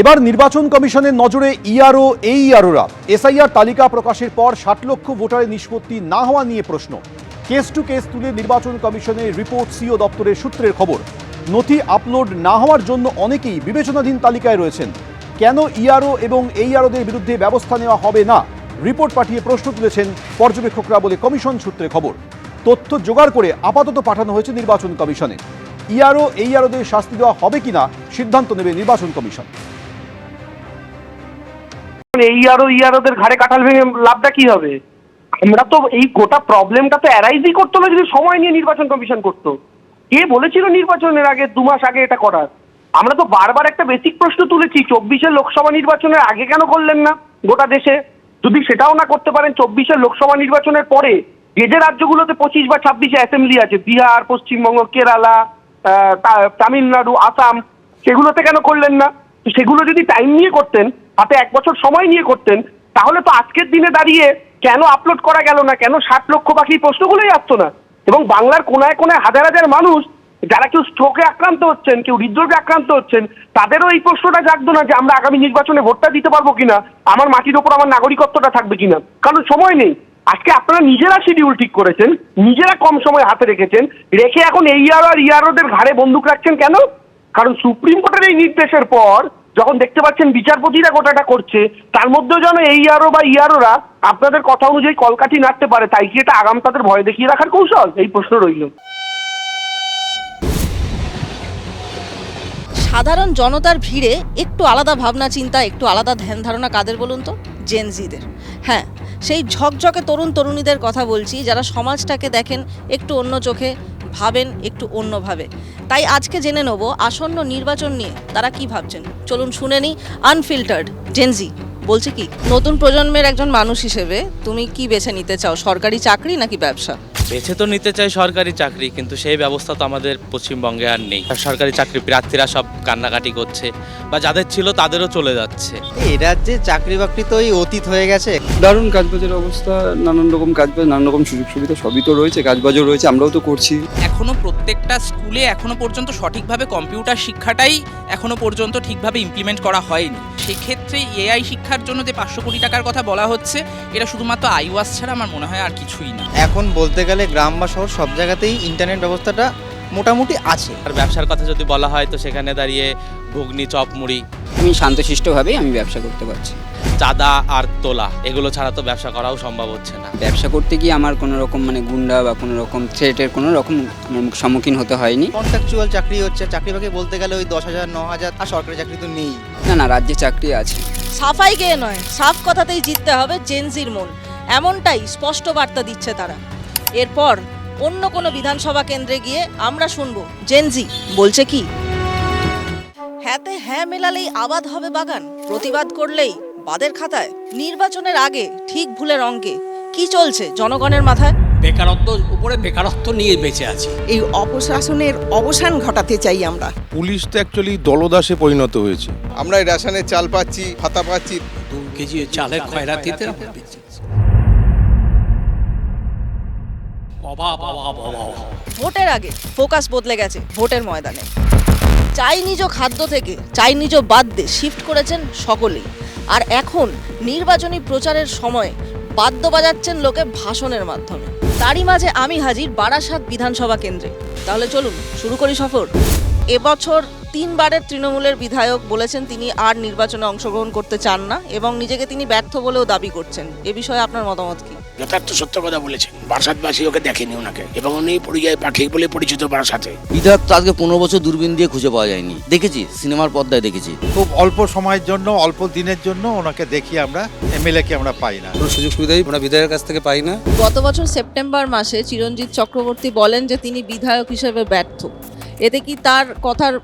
এবার নির্বাচন কমিশনের নজরে ইআরও এইআরওরা। এসআইআর তালিকা প্রকাশের পর 60 লক্ষ ভোটারের নিষ্পত্তি না হওয়া নিয়ে প্রশ্ন। কেস টু কেস তুলে নির্বাচন কমিশনের রিপোর্ট সিও দপ্তরের সূত্রের খবর। নথি আপলোড না হওয়ার জন্য অনেকেই বিবেচনাধীন তালিকায় রয়েছেন। কেন ইআরও এবং এইআরওদের বিরুদ্ধে ব্যবস্থা নেওয়া হবে না, রিপোর্ট পাঠিয়ে প্রশ্ন তুলেছেন পর্যবেক্ষকরা বলে কমিশন সূত্রে খবর। তথ্য জোগাড় করে আপাতত পাঠানো হয়েছে নির্বাচন কমিশনে। ইআরও এইআরওদের শাস্তি দেওয়া হবে কিনা সিদ্ধান্ত নেবে নির্বাচন কমিশন। এইআরওদের ঘাড়ে কাঁঠাল ভেঙে লাভটা কি হবে? আমরা তো এই গোটা প্রবলেমটা তো অ্যারাইজই করতো না যদি সময় নিয়ে নির্বাচন কমিশন করতো। কে বলেছিল নির্বাচনের আগে 2 মাস আগে এটা করার? আমরা তো বারবার একটা বেসিক প্রশ্ন তুলেছি, 24-এর লোকসভা নির্বাচনের আগে কেন করলেন না গোটা দেশে? যদি সেটাও না করতে পারেন 24-এর লোকসভা নির্বাচনের পরে যে রাজ্যগুলোতে 25 বা 26-এ অ্যাসেম্বলি আছে, বিহার, পশ্চিমবঙ্গ, কেরালা, তামিলনাড়ু, আসাম, সেগুলোতে কেন করলেন না? তো সেগুলো যদি টাইম নিয়ে করতেন, হাতে 1 বছর সময় নিয়ে করতেন, তাহলে তো আজকের দিনে দাঁড়িয়ে কেন আপলোড করা গেল না, কেন 60 লক্ষ বাকি প্রশ্নগুলোই আসতো না। এবং বাংলার কোনায় কোনায় হাজার হাজার মানুষ যারা কেউ স্ট্রোকে আক্রান্ত হচ্ছেন, কেউ হৃদরোগে আক্রান্ত হচ্ছেন, তাদেরও এই প্রশ্নটা জাগতো না যে আমরা আগামী নির্বাচনে ভোটটা দিতে পারবো কিনা, আমার মাটির ওপর আমার নাগরিকত্বটা থাকবে কিনা। কারণ সময় নেই। আজকে আপনারা নিজেরা শিডিউল ঠিক করেছেন, নিজেরা কম সময় হাতে রেখেছেন, রেখে এখন এইআরও আর ইআরওদের ঘাড়ে বন্দুক রাখছেন কেন? কারণ সুপ্রিম কোর্টের এই নির্দেশের পর যখন দেখতে পাচ্ছেন বিচারপতিরা গোটাটা করছে, তার মধ্যেও যেন এইআরও বা ইআরওরা আপনাদের কথা অনুযায়ী কলকাঠি নাড়তে পারে, তাই কি এটা আগাম তাদের ভয় দেখিয়ে রাখার কৌশল? এই প্রশ্ন রইল। সাধারণ জনতার ভিড়ে একটু আলাদা ভাবনা চিন্তা, একটু আলাদা ধ্যান ধারণা কাদের বলুন তো? জেনজিদের। হ্যাঁ, সেই ঝকঝকে তরুণ তরুণীদের কথা বলছি, যারা সমাজটাকে দেখেন একটু অন্য চোখে, ভাবেন একটু অন্যভাবে। তাই আজকে জেনে নেব আসন্ন নির্বাচন নিয়ে তারা কি ভাবছেন। চলুন শুনে নিই আনফিল্টার্ড জেনজি বলছে কি। নতুন প্রজন্মের একজন মানুষ হিসেবে তুমি কি বেছে নিতে চাও, সরকারি চাকরি নাকি ব্যবসা? বেছে তো নিতে চাই সরকারি চাকরি, কিন্তু সেই ব্যবস্থা তো আমাদের পশ্চিমবঙ্গে আর নেই। সরকারি চাকরি প্রার্থীরা সব কান্নাকাটি করছে, বা যাদের ছিল তাদেরও চলে যাচ্ছে। এই রাজ্যে চাকরি বাকরি তো এই অতীত হয়ে গেছে। দারুণ কাজবাজের অবস্থা, নানান রকম কাজবাজ, নানান রকম সুযোগ সুবিধা সবই তো রয়েছে, কাজবাজও রয়েছে, আমরাও তো করছি। এখনো প্রত্যেকটা স্কুলে এখনো পর্যন্ত সঠিকভাবে কম্পিউটার শিক্ষাটাই এখনো পর্যন্ত ঠিকভাবে ইমপ্লিমেন্ট করা হয়নি। সেক্ষেত্রে এআই শিক্ষার জন্য যে 500 কোটি টাকার কথা বলা হচ্ছে, এটা শুধুমাত্র আইওয়াস ছাড়া আমার মনে হয় আর কিছুই না। এখন বলতে গেলে গ্রাম বা শহর সব জায়গাতেই ইন্টারনেট ব্যবস্থাটা মোটামুটি আছে। আর ব্যবসার কথা যদি বলা হয়, তো সেখানে দাঁড়িয়ে ঘুগনি, চপ, মুড়ি। আমি শান্তশিষ্টভাবেই আমি ব্যবসা করতে পারছি। চাঁদা আর তোলা এগুলো ছাড়া তো ব্যবসা করাও সম্ভব হচ্ছে না। ব্যবসা করতে গিয়ে আমার কোনো রকম গুন্ডা বা কোনো রকম থ্রেটের কোনো রকম সম্মুখীন হতে হয়নি। কন্ট্রাকচুয়াল চাকরি হচ্ছে, চাকরি বাকরি বলতে গেলে ওই 10,000 9,000, আর সরকারি চাকরি তো নেই। না, রাজ্যে চাকরি আছে। সাফাই গেয়ে নয়, সাফ কথাতেই জিততে হবে জেনজির মন, এমনটাই স্পষ্ট বার্তা দিচ্ছে তারা। এরপর অন্য কোনো বিধানসভা কেন্দ্রে গিয়ে আমরা শুনবো জেনজি বলছে কি। হ্যাঁতে হ্যাঁ মেলালেই আবাদ হবে বাগান, প্রতিবাদ করলেই বাদের খাতায়। নির্বাচনের আগে ঠিক ভুলের অঙ্কে কি চলছে জনগণের মাথায়? বেকারত্ব উপরে বেকারত্ব নিয়ে বেঁচে আছি। এই অপশাসনের অবসান ঘটাতে চাই আমরা। পুলিশ তো অ্যাকচুয়ালি দলদাসে পরিণত হয়েছে। আমরা রেশনের চাল পাচ্ছি, ভাতা পাচ্ছি, 2 কেজি চালের খয়রাতিতে ভোটের আগে ফোকাস বদলে গেছে ভোটের ময়দানে। চাই নিজ খাদ্য থেকে চাই নিজ বাদ্যে শিফট করেছেন সকলেই। আর এখন নির্বাচনী প্রচারের সময় বাদ্য বাজাচ্ছেন লোকে ভাষণের মাধ্যমে। তারই মাঝে আমি হাজির বারাসাত বিধানসভা কেন্দ্রে। তাহলে চলুন শুরু করি সফর। এবছর 3 বারের তৃণমূলের বিধায়ক বলেছেন তিনি আর নির্বাচনে অংশগ্রহণ করতে চান না, এবং নিজেকে তিনি ব্যর্থ বলেও দাবি করছেন। এ বিষয়ে আপনার মতামত কি? যথার্থ সত্য কথা বলেছেন। বারাসাতবাসী ওকে দেখেনি ওনাকে, এবং উনি পরিযায়ী পাঠিয়ে বলে পরিচিত বারাসাতে। বিধায়ক তো আজকে 15 বছর দূরবীন দিয়ে খুঁজে পাওয়া যায়নি। দেখেছি সিনেমার পর্দায় দেখেছি। খুব অল্প সময়ের জন্য, অল্প দিনের জন্য ওনাকে দেখি আমরা, এমএলএ কে আমরা পাই না। কোনো সুযোগ সুবিধাই আমরা বিধায়কের কাছ থেকে পাই না। গত বছর সেপ্টেম্বর মাসে চিরঞ্জিত চক্রবর্তী বলেন যে তিনি বিধায়ক হিসেবে ব্যর্থ। এতে কি তার কথার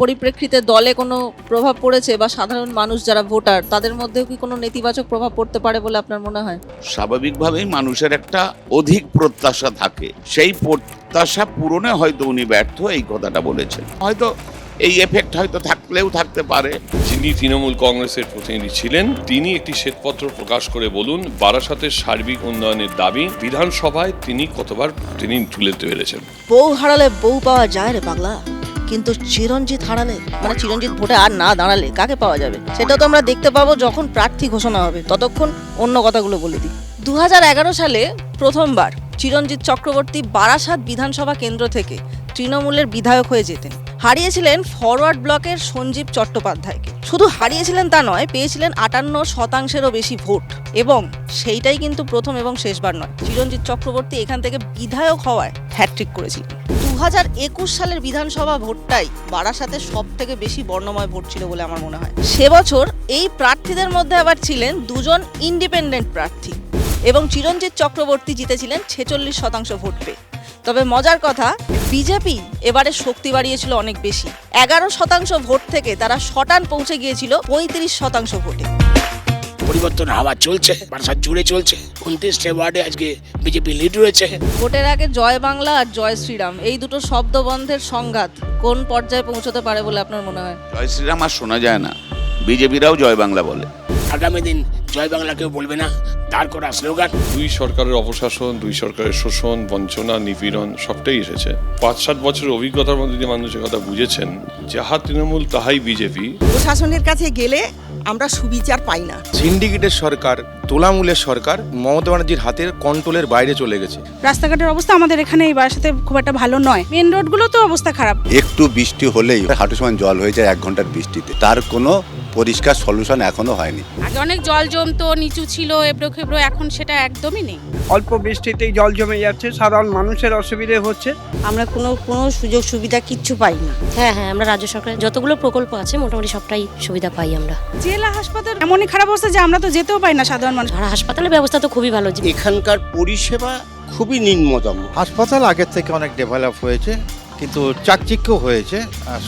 পরিপ্রেক্ষিতে দলে কোনো প্রভাব পড়েছে, বা সাধারণ মানুষ যারা ভোটার তাদের মধ্যেও কি কোনো নেতিবাচক প্রভাব পড়তে পারে বলে আপনার মনে হয়? স্বাভাবিকভাবেই মানুষের একটা অধিক প্রত্যাশা থাকে, সেই প্রত্যাশা পূরণে হয়তো উনি ব্যর্থ, এই কথাটা বলেছেন। হয়তো এই এফেক্ট হয়তো থাকলেও থাকতে পারে। যিনি তৃণমূল কংগ্রেসের প্রতিনিধি ছিলেন, তিনি একটি শ্বেতপত্র প্রকাশ করে বলুন বারাসাতের সার্বিক উন্নয়নের দাবি বিধানসভায় তিনি কতবার তিনি তুলে ধরেছেন। বউ হারালে বউ পাওয়া যায় রে পাগলা। কিন্তু চিরঞ্জিত হারালে, মানে চিরঞ্জিত ভোটে আর না দাঁড়ালে কাকে পাওয়া যাবে সেটা তো আমরা দেখতে পাবো যখন প্রার্থী ঘোষণা হবে। ততক্ষণ অন্য কথাগুলো বলে দিই। 2011 সালে প্রথমবার চিরঞ্জিত চক্রবর্তী বারাসাত বিধানসভা কেন্দ্র থেকে তৃণমূলের বিধায়ক হয়ে যেতেন। হারিয়েছিলেন ফরওয়ার্ড ব্লকের সঞ্জীব চট্টোপাধ্যায়কে। শুধু হারিয়েছিলেন তা নয়, পেয়েছিলেন 58%-এরও বেশি ভোট। এবং সেইটাই কিন্তু প্রথম এবং শেষবার নয়, চিরঞ্জিত চক্রবর্তী এখান থেকে বিধায়ক হওয়ায় হ্যাট্রিক করেছিলেন। 2021 সালের বিধানসভা ভোটটাই বারাসাতের সব থেকে বেশি বর্ণময় ভোট ছিল বলে আমার মনে হয়। সে বছর এই প্রার্থীদের মধ্যে আবার ছিলেন দুজন ইন্ডিপেন্ডেন্ট প্রার্থী এবং চিরঞ্জিত চক্রবর্তী জিতেছিলেন 46% ভোট পেয়ে। তবে মজার কথা, বিজেপি এবারে শক্তি বাড়িয়েছিল অনেক বেশি। 11% ভোট থেকে তারা শটান পৌঁছে গিয়েছিল 35% ভোটে। পরিবর্তন হাওয়া চলছে, বারাসাত জুড়ে চলছে। 29টে ওয়ার্ডে আজকে বিজেপি লিড রয়েছে। ভোটের আগে জয় বাংলা আর জয় শ্রীরাম এই দুটো শব্দবন্ধের সংঘাত কোন পর্যায়ে পৌঁছতে পারে বলে আপনার মনে হয়? জয় শ্রীরাম আর শোনা যায় না, বিজেপিরাও জয় বাংলা বলে। আগামী দিন জয় বাংলা কেউ বলবে না, তার করা স্লোগান। দুই সরকারের অপশাসন, দুই সরকারের শোষণ, বঞ্চনা, নিপীড়ন সবটাই এসেছে। 5-7 বছরের অভিজ্ঞতার মধ্যে যে মানুষের কথা বুঝেছেন, যাহা তৃণমূল তাহাই বিজেপি। প্রশাসনের কাছে গেলে আমরা সুবিচার পাই না। সিন্ডিকেটের সরকার, তোলামূলের সরকার মমতা ব্যানার্জির হাতের কন্ট্রোলের বাইরে চলে গেছে। রাস্তাঘাটের অবস্থা আমাদের এখানে এই বারাসাতে খুব একটা ভালো নয়। মেন রোডগুলো তো অবস্থা খারাপ। একটু বৃষ্টি হলেই হাঁটু সমান জল হয়ে যায় 1 ঘন্টার বৃষ্টিতে। তার কোনো পরিষ্কার সলিউশন এখনো হয়নি। আগে অনেক জল জমতো, নিচু ছিল, এবড়ো খেবড়ো, এখন সেটা একদমই নেই। অল্প বৃষ্টিতেই জল জমে যাচ্ছে, সাধারণ মানুষের অসুবিধে হচ্ছে। আমরা কোনো সুযোগ সুবিধা কিচ্ছু পাই না। হ্যাঁ, আমরা রাজ্য সরকারের যতগুলো প্রকল্প আছে মোটামুটি সবটাই সুবিধা পাই আমরা। জেলা হাসপাতাল এমনই খারাপ অবস্থা যে আমরা তো যেতেও পাই না সাধারণ মানুষ। আর হাসপাতালের ব্যবস্থা তো খুবই ভালো। এখানকার পরিষেবা খুবই নিম্নতম। হাসপাতাল আগের থেকে অনেক ডেভেলপ হয়েছে, কিন্তু চাকচিক্য হয়েছে,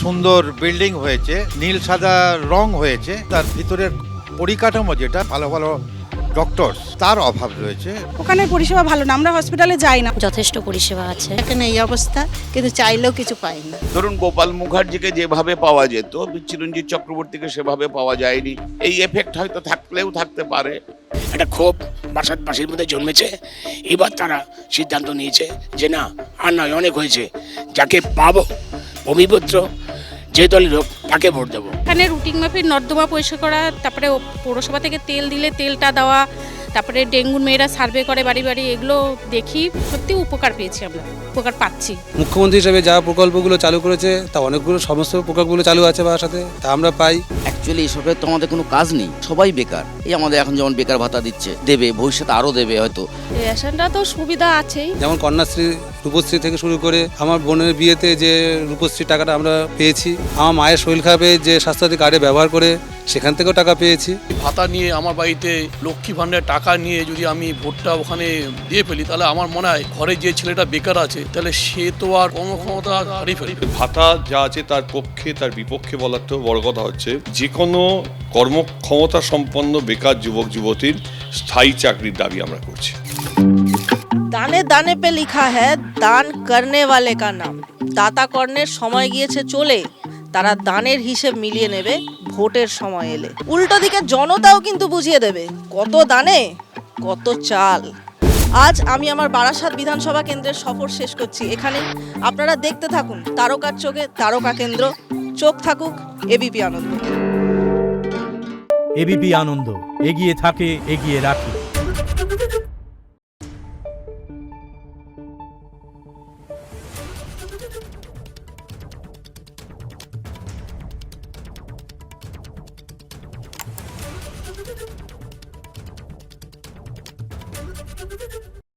সুন্দর বিল্ডিং হয়েছে, নীল সাদা রং হয়েছে, তার ভিতরের পরিকাঠামো যেটা ভালো ভালো ডক্টর তার অভাব রয়েছে। ওখানে পরিষেবা ভালো না, আমরা হসপিটালে যাই না। যথেষ্ট পরিষেবা আছে এখানে, এই অবস্থা, কিন্তু চাইলেও কিছু পাই না। ধরুন গোপাল মুখার্জিকে যেভাবে পাওয়া যেত, চিরঞ্জিত চক্রবর্তীকে সেভাবে পাওয়া যায়নি। এই এফেক্ট হয়তো থাকলেও থাকতে পারে। একটা ক্ষোভ বারাসাতবাসীর মধ্যে জন্মেছে। এবার তারা সিদ্ধান্ত নিয়েছে যে না, আর নয়, অনেক হয়েছে। যাকে পাবো ভূমিপুত্র, যে দলের হোক, তাকে ভোট দেবো। এখানে রুটিন মাফিক নর্দমা পরিষ্কার করা, তারপরে পৌরসভা থেকে তেল দিলে তেলটা দেওয়া, তারপরে ডেঙ্গুর মেয়েরা সার্ভে করে বাড়ি বাড়ি, এগুলো দেখি সত্যি উপকার পেয়েছি, আমরা উপকার পাচ্ছি। মুখ্যমন্ত্রী হিসেবে যা প্রকল্পগুলো চালু করেছে তা অনেকগুলো সমস্ত প্রকল্পগুলো চালু আছে বারাসাতে, তা আমরা পাই। অ্যাকচুয়ালি এই সরকারের তো আমাদের কোনো কাজ নেই, সবাই বেকার। এই আমাদের এখন যেমন বেকার ভাতা দিচ্ছে, দেবে, ভবিষ্যতে আরও দেবে হয়তো। রেশনটা তো সুবিধা আছেই, যেমন কন্যাশ্রী, রূপশ্রী থেকে শুরু করে আমার বোনের বিয়েতে যে রূপশ্রী টাকাটা আমরা পেয়েছি, আমার মায়ের শরীর খারাপে যে স্বাস্থ্যসাথী কার্ডে ব্যবহার করে সেখান থেকেও টাকা পেয়েছি। ভাতা নিয়ে আমার বাড়িতে লক্ষ্মী ভাণ্ডারের টাকা নিয়ে যদি আমি ভোটটা ওখানে দিয়ে ফেলি, তাহলে আমার মনে হয় ঘরে যে ছেলেটা বেকার আছে, তাহলে সে তো আর কর্মক্ষমতা হারিয়ে ফেলবে। ভাতা যা আছে তার পক্ষে তার বিপক্ষে বলার তো বড় কথা হচ্ছে, যে কোনো কর্মক্ষমতা সম্পন্ন বেকার যুবক যুবতীর স্থায়ী চাকরির দাবি আমরা করছি। দানে দানে পে লিখা হ্যায় দান করনে ওয়ালে কা নাম। দাতা কর্ণের সময় গিয়েছে চলে, তারা দানের হিসেব মিলিয়ে নেবে ভোটের সময় এলে। উল্টো দিকে জনতাও কিন্তু বুঝিয়ে দেবে কত দানে কত চাল। আজ আমি আমার বারাসাত বিধানসভা কেন্দ্রের সফর শেষ করছি এখানে। আপনারা দেখতে থাকুন তারকার চোখে তারকা কেন্দ্র। চোখ থাকুক এবিপি আনন্দ। এবিপি আনন্দ, এগিয়ে থাকে, এগিয়ে রাখে। Thank you.